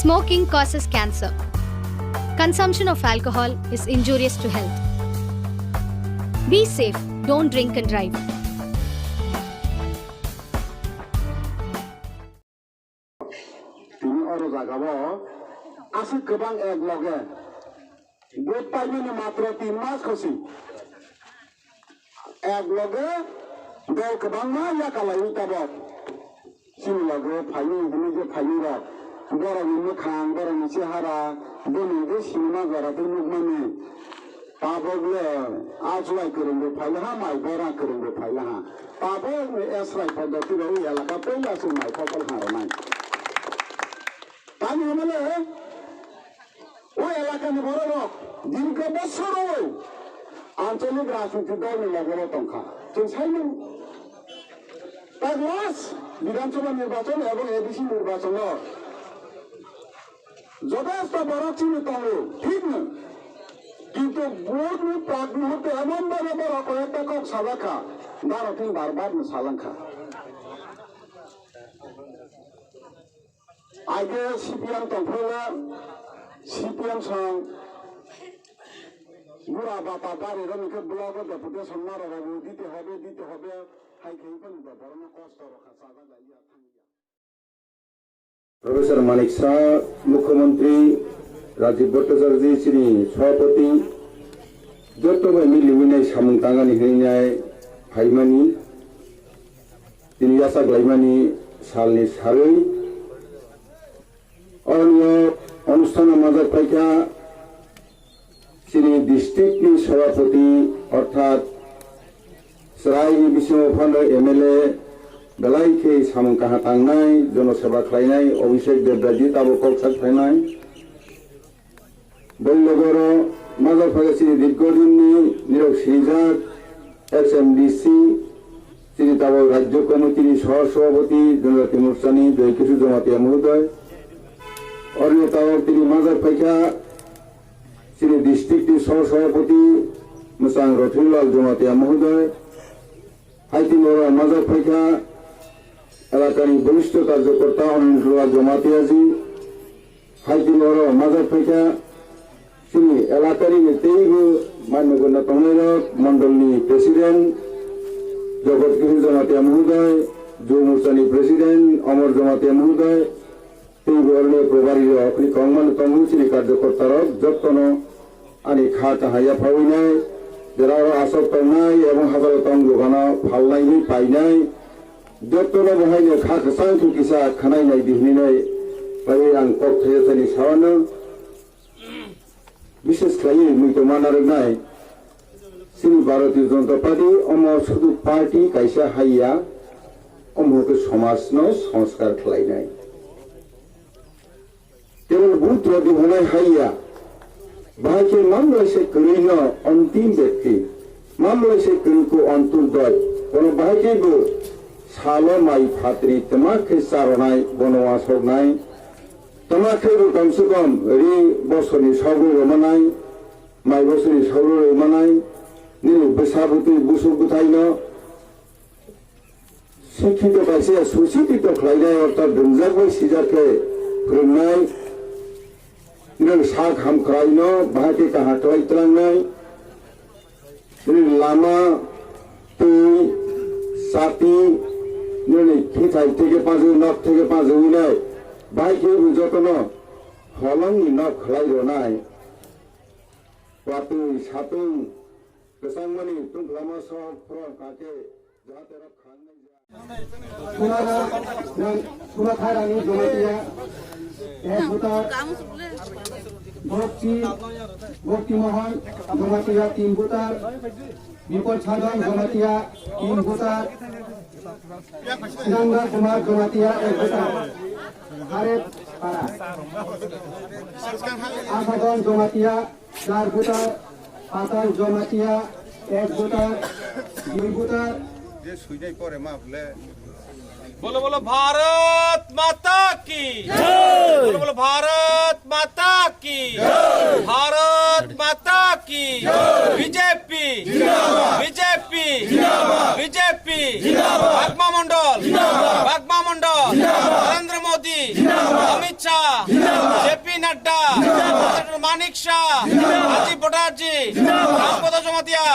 Smoking causes cancer. Consumption of alcohol is injurious to health. Be safe, don't drink and drive. আঞ্চলিক রাজনৈতিক দল নির্বাচনের সংখ্যা जों চাইনি লাস্ট বিধানসভা নির্বাচন এবং এডিসি নির্বাচন যথেষ্ট বড় চিনি তঙ্গ ঠিক না কিন্তু ভোট প্রাক মুহূর্তে এমন ভাবে বড় কয়েকটা কক সাদাখা ভারতীয় বারবার সালাঙ্খা আগে সিপিএম তংফলে সিপিএম সং বুড়া বাপা বাড়ি রমিকে ব্লক ডেপুটেশন মারাবো দিতে হবে প্রফেসর মানিক শাহ মুখ্যমন্ত্রী রাজীব ভট্টাচার্য শ্রী সভাপতি যতবাই মিলিমিনাই সামুং তাঙ্গানি হইনায় হাইমানি তিনি আসাক লাইমানি সালনি সারই অরণ্য অনুষ্ঠান মাজার পাইকা শ্রী ডিস্ট্রিক্টনি সভাপতি অর্থাৎ सरायनि बिसिङाव एमएलए बेलायखे सामुं काहा थांनाय जनसेबा खालायनाय अभिषेक देबराजी ताबो कक्सार थांनाय बल्लगर माजार फागासिनि दीर्घदिननि निरक सिजाक एसएमडीसी श्री ताबो राज्य कमिटिनि सह सभापति जनजाति मोर्चानि जयकिशु जमातिया महोदय अरण्य ताबो तिनि माजार फाइखा श्री डिस्ट्रिक्टनि सह सभापति मोसां रथिलाल जमातिया महोदय हाइतिमोरा माजार फाइखा एलाकानि बरिष्ठ कार्यकर्ता अनिल जमातियाजी हाइतिमोरा माजार फाइखा जोंनि एलाकानि तेईबो मान्यगण्य तंनायरक मंडलनि प्रेसिडेंट जगतगिरि जमातिया महोदय जो मोर्चानि प्रेसिडेंट अमर जमातिया महोदय तेईबो अरण्य प्रभारी अपनी कंगमान तंगुसिनि कार्यकर्तारक जत्तनो आनि खा काहाया फावैनाय जेराव आसर तंनाय एवं हाजार तंग जगाना फालनायनि पाइनाय जत्तनो बहायनो खा खसां थुकिसा खानायनाय दिहुननाय बाय आं कक्थायानि सावानो विशेष खालाय मुइतो मानारनाय श्री भारतीय जनता पार्टी अम शुधु पार्टी कायसा हाइया अमके समाजनो संस्कार खालायनाय केवल बुद्ध दिहुननाय हाइया बाहाके मामलासे करिनो अंतिम व्यक्ति मामलासे करिको अंतुर्दय कोनो बाहाकेबो सालो माइ फात्री तमाखे सारनाय बनवास हरनाय तमाखेबो कम से कम रि बसरनि सावरो रमानाय माइ बसरनि सावरो रमानाय निनि बैसागुति बुसु गुथायनो शिक्षित कायसे सुशिक्षित खालायनाय अर्थात दोंजाबाय सिजाखे फोरोंनाय नों सा खाम खालायनो बाहाके काहा खालायत्रांनाय लामा दै साथि नोंनि खिथाय थेके पाजो नख थेके पाजो हइनाय बाहाके जतनो हलंनि नख खालायरनाय वातुय सातुं गोसांमानि तुंख्लामा सहफ्राव काके जाहाते खांनाय सुना थारानि जमातिया भक्ति Mohan Jamatia 3 voter Vipul छादन Jamatia 3 voter सिरंगा Kumar Jamatia 1 voter आरे पारा आसागन जमातिया 4 भोटार पाताल जमातिया 1 भोटार 2 भोटार जे सुइनाय परे मा बोले बोलो बोलो भारत माता की जय बोलो बोलो भारत माता की जय भारत माता की जय बीजेपी जिंदाबाद बीजेपी जिंदाबाद बीजेपी जिंदाबाद बागमा मंडल नरेंद्र मोदी जिंदाबाद अमित শাহ, জেপি নাড্ডা, ডক্টর মানিক শাহ, রাজীব ভট্টাচার্য, রামপদ জমাতিয়া,